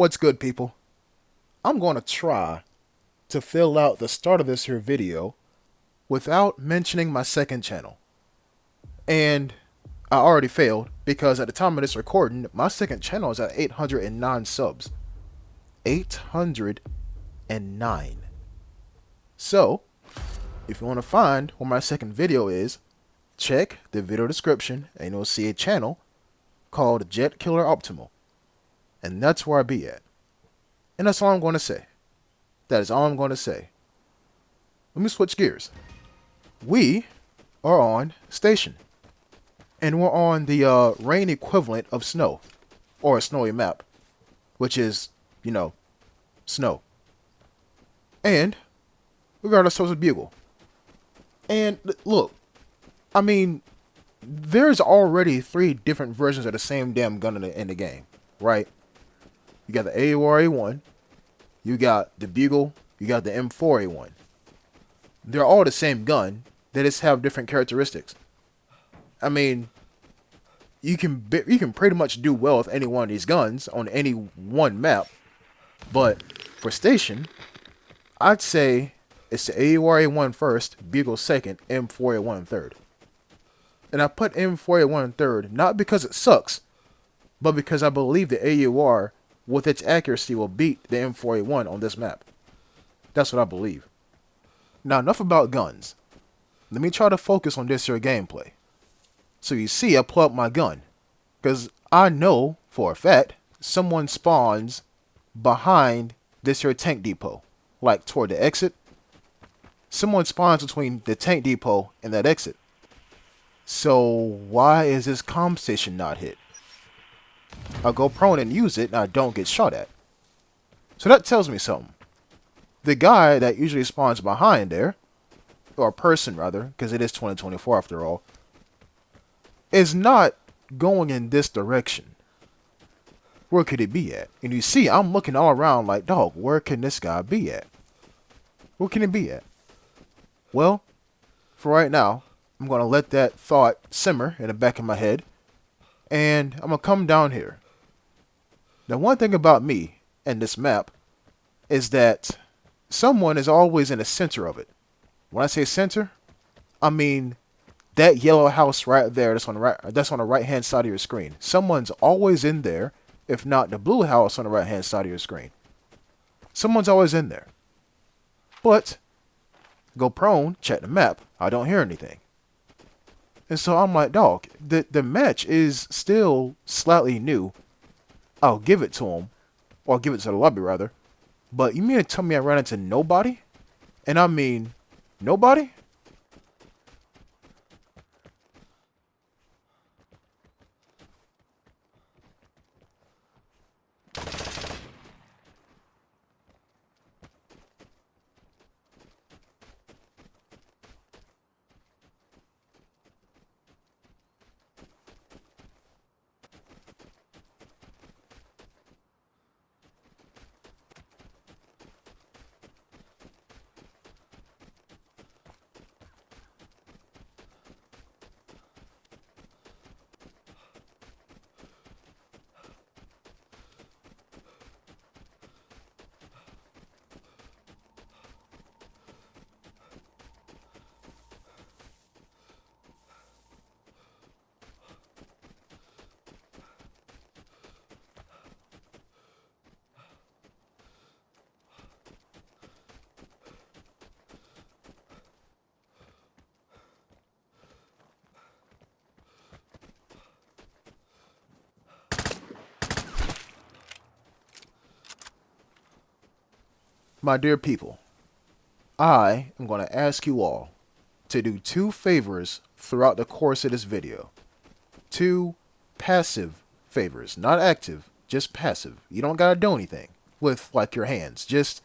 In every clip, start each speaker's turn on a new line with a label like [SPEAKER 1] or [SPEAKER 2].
[SPEAKER 1] What's good, people? I'm going to try to fill out the start of this here video without mentioning my second channel. And I already failed because at the time of this recording, my second channel is at 809 subs. 809. So, if you want to find where my second video is, check the video description and you'll see a channel called Jet Killer Optimal. And that's where I be at. And that's all I'm going to say. That is all I'm going to say. Let me switch gears. We are on station. And we're on the rain equivalent of snow. Or a snowy map. Which is, snow. And we got ourselves a bugle. And look, I mean, there's already 3 different versions of the same damn gun in the game, right? You got the AUR-A1, you got the Bugle, you got the M4A1. They're all the same gun, they just have different characteristics. I mean, you can pretty much do well with any one of these guns on any one map, but for station, I'd say it's the AUR-A1 first, Bugle second, M4A1 third. And I put M4A1 third not because it sucks, but because I believe the AUR with its accuracy will beat the M4A1 on this map. That's what I believe. Now enough about guns. Let me try to focus on this here gameplay. So you see I pull up my gun, because I know for a fact someone spawns behind this here tank depot, like toward the exit. Someone spawns between the tank depot and that exit. So why is this comm station not hit? I go prone and use it and I don't get shot at. So that tells me something. The guy that usually spawns behind there, or person rather, because it is 2024 after all, is not going in this direction. Where could he be at? And you see, I'm looking all around like, dog, where can this guy be at? Where can he be at? Well, for right now, I'm going to let that thought simmer in the back of my head. And I'm going to come down here. Now, one thing about me and this map is that someone is always in the center of it. When I say center, I mean that yellow house right there that's on the right hand side of your screen. Someone's always in there, if not the blue house on the right hand side of your screen. Someone's always in there. But go prone, check the map, I don't hear anything. And so I'm like, dog, the match is still slightly new. I'll give it to him. Or I'll give it to the lobby, rather. But you mean to tell me I ran into nobody? And I mean, nobody? My dear people, I am going to ask you all to do 2 favors throughout the course of this video. 2 passive favors, not active, just passive. You don't gotta do anything with like your hands. Just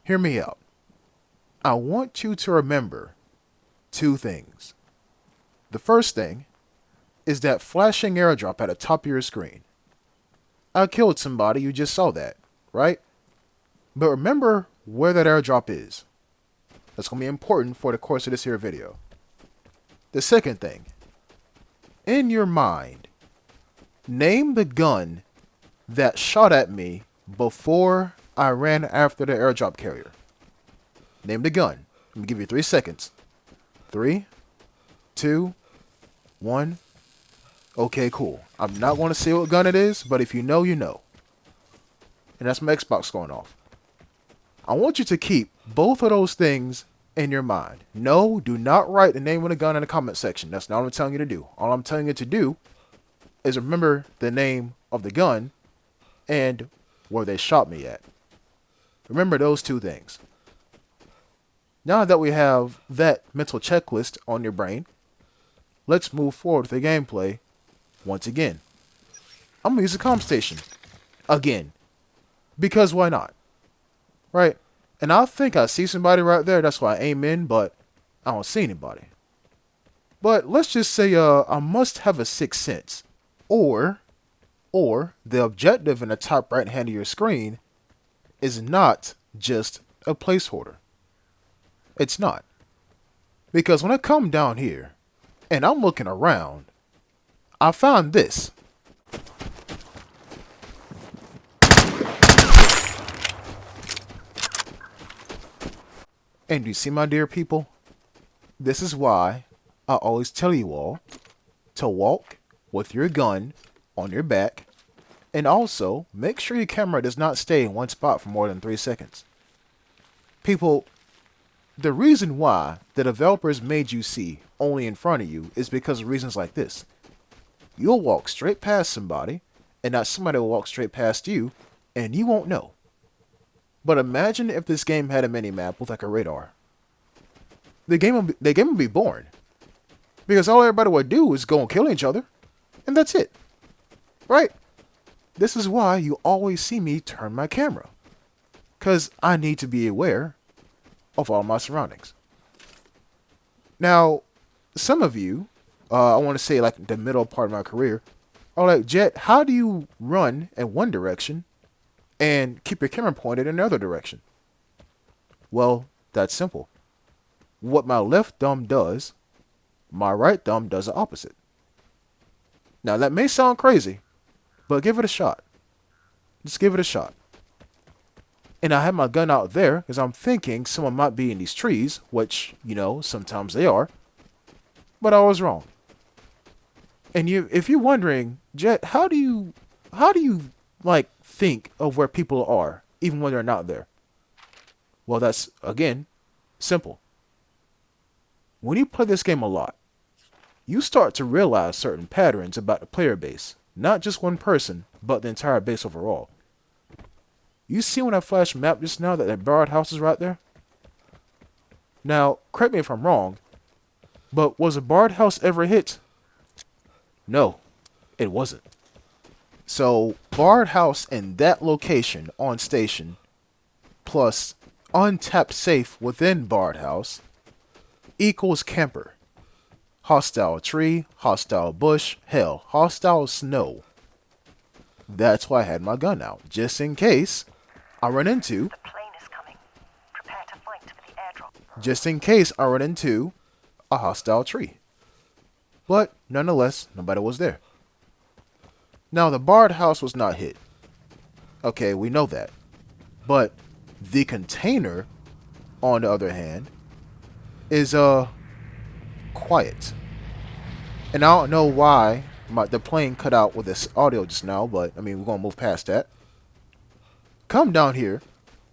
[SPEAKER 1] hear me out. I want you to remember 2 things. The first thing is that flashing airdrop at the top of your screen. I killed somebody, you just saw that, right? But remember where that airdrop is. That's going to be important for the course of this here video. The second thing, in your mind, name the gun that shot at me before I ran after the airdrop carrier. Name the gun. Let me give you 3 seconds. 3, 2, 1. Okay, cool. I'm not going to say what gun it is, but if you know, you know. And that's my Xbox going off. I want you to keep both of those things in your mind. No, do not write the name of the gun in the comment section. That's not what I'm telling you to do. All I'm telling you to do is remember the name of the gun and where they shot me at. Remember those 2 things. Now that we have that mental checklist on your brain, let's move forward with the gameplay once again. I'm going to use the comm station again, because why not? Right? And I think I see somebody right there, that's why I aim in, but I don't see anybody. But let's just say I must have a 6th sense. Or the objective in the top right hand of your screen is not just a placeholder. It's not. Because when I come down here and I'm looking around, I found this. And you see, my dear people, this is why I always tell you all to walk with your gun on your back, and also make sure your camera does not stay in one spot for more than 3 seconds. People, the reason why the developers made you see only in front of you is because of reasons like this. You'll walk straight past somebody, and that somebody will walk straight past you, and you won't know. But imagine if this game had a mini-map with like a radar. The game would be boring. Because all everybody would do is go and kill each other, and that's it. Right? This is why you always see me turn my camera. Because I need to be aware of all my surroundings. Now, some of you, I want to say like the middle part of my career, are like, Jet, how do you run in one direction and keep your camera pointed in the other direction? Well, that's simple. What my left thumb does, my right thumb does the opposite. Now, that may sound crazy, but give it a shot. Just give it a shot. And I have my gun out there because I'm thinking someone might be in these trees, which, you know, sometimes they are. But I was wrong. And if you're wondering, Jet, how do you like think of where people are, even when they're not there? Well, that's, again, simple. When you play this game a lot, you start to realize certain patterns about the player base. Not just one person, but the entire base overall. You see when I flashed map just now that barred house is right there? Now, correct me if I'm wrong, but was a barred house ever hit? No, it wasn't. So, barred house in that location on station, plus untapped safe within barred house, equals camper. Hostile tree, hostile bush, hell, hostile snow. That's why I had my gun out, just in case I run into...
[SPEAKER 2] The plane is coming. Prepare to fight for the airdrop.
[SPEAKER 1] Just in case I run into a hostile tree. But, nonetheless, nobody was there. Now, the barred house was not hit. Okay, we know that. But, the container, on the other hand, is, quiet. And I don't know why the plane cut out with this audio just now, but, I mean, we're going to move past that. Come down here,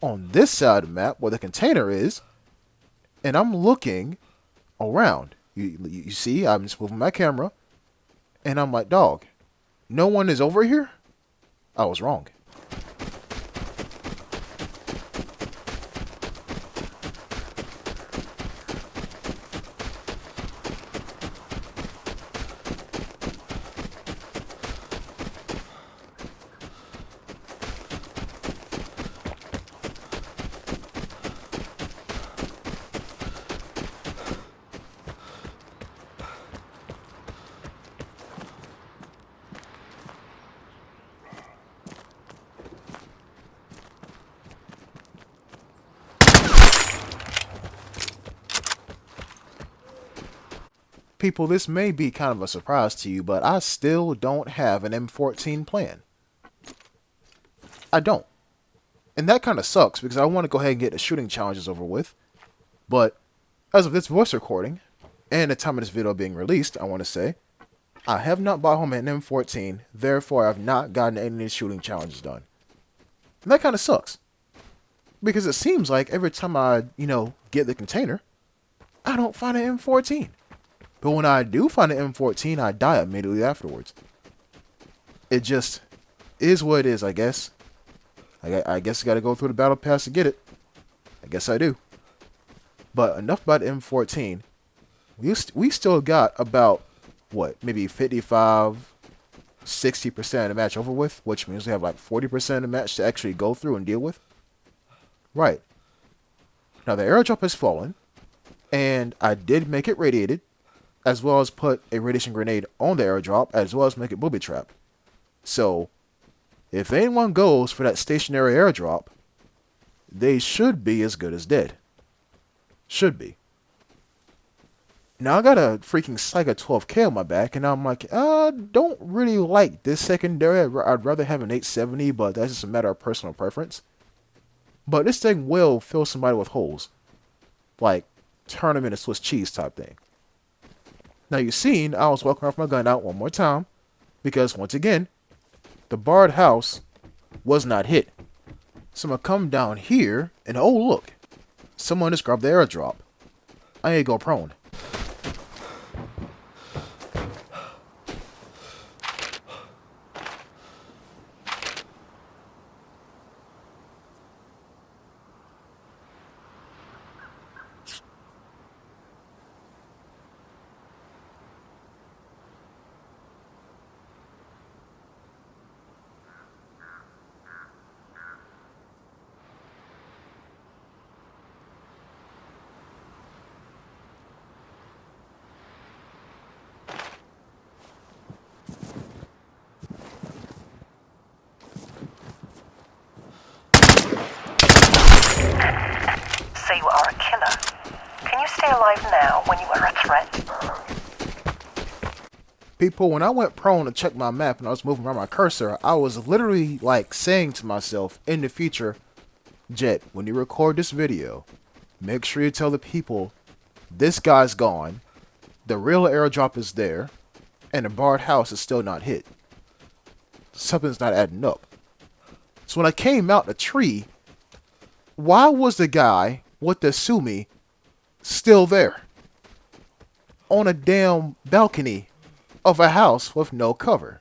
[SPEAKER 1] on this side of the map, where the container is, and I'm looking around. You see, I'm just moving my camera, and I'm like, dog, no one is over here? I was wrong. People, this may be kind of a surprise to you, but I still don't have an M14 plan. I don't. And that kind of sucks because I want to go ahead and get the shooting challenges over with. But as of this voice recording, and the time of this video being released, I want to say, I have not bought home an M14, therefore I have not gotten any of these shooting challenges done. And that kind of sucks. Because it seems like every time I, get the container, I don't find an M14. But when I do find an M14, I die immediately afterwards. It just is what it is, I guess. I guess I gotta go through the battle pass to get it. I guess I do. But enough about M14. We still got about, maybe 55, 60% of the match over with, which means we have like 40% of the match to actually go through and deal with. Right. Now the airdrop has fallen, and I did make it radiated, as well as put a radiation grenade on the airdrop, as well as make it booby trap. So, if anyone goes for that stationary airdrop, they should be as good as dead. Should be. Now I got a freaking Saiga 12K on my back, and I'm like, I don't really like this secondary. I'd rather have an 870, but that's just a matter of personal preference. But this thing will fill somebody with holes. Like, turn them into Swiss cheese type thing. Now you've seen, I was walking off my gun out one more time, because once again, the barred house was not hit. So I'm going to come down here, and oh look, someone just grabbed the airdrop. I ain't go prone.
[SPEAKER 2] So you are a killer. Can you stay alive now when you are a threat?
[SPEAKER 1] People, when I went prone to check my map and I was moving around my cursor, I was literally like saying to myself, in the future, Jet, when you record this video, make sure you tell the people this guy's gone, the real airdrop is there, and the barred house is still not hit. Something's not adding up. So when I came out the tree, why was the guy with the Sumi still there? On a damn balcony of a house with no cover.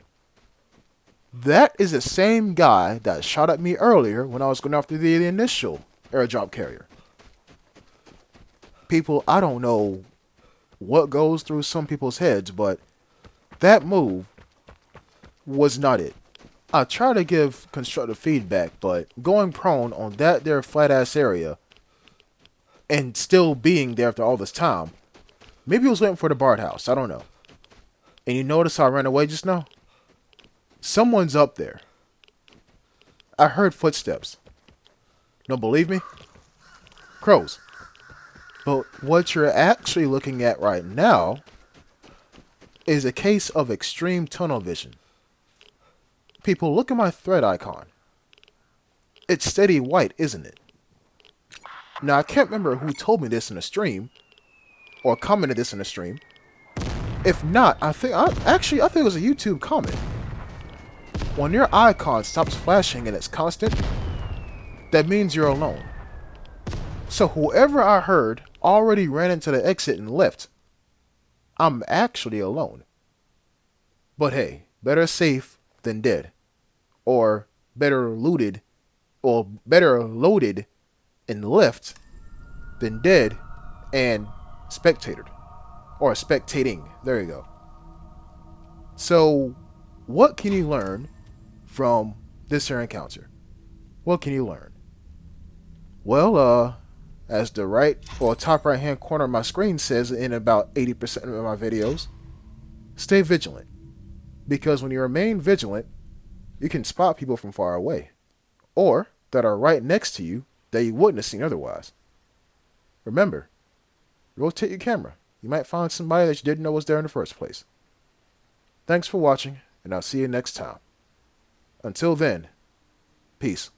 [SPEAKER 1] That is the same guy that shot at me earlier when I was going after the initial airdrop carrier. People, I don't know what goes through some people's heads, but that move was not it. I try to give constructive feedback, but going prone on that there flat ass area and still being there after all this time, maybe he was waiting for the barred house, I don't know. And you notice how I ran away just now? Someone's up there. I heard footsteps. Don't believe me? Crows. But what you're actually looking at right now is a case of extreme tunnel vision. People, look at my thread icon. It's steady white, isn't it? Now, I can't remember who told me this in a stream, or commented this in a stream. If not, I think it was a YouTube comment. When your icon stops flashing and it's constant, that means you're alone. So whoever I heard already ran into the exit and left. I'm actually alone. But hey, better safe than dead. Or better looted, or better loaded and left than dead and spectated. Or spectating. There you go. So, what can you learn from this here encounter? What can you learn? Well, as the top right hand corner of my screen says in about 80% of my videos, stay vigilant. Because when you remain vigilant, you can spot people from far away. Or that are right next to you that you wouldn't have seen otherwise. Remember, rotate your camera. You might find somebody that you didn't know was there in the first place. Thanks for watching, and I'll see you next time. Until then, peace.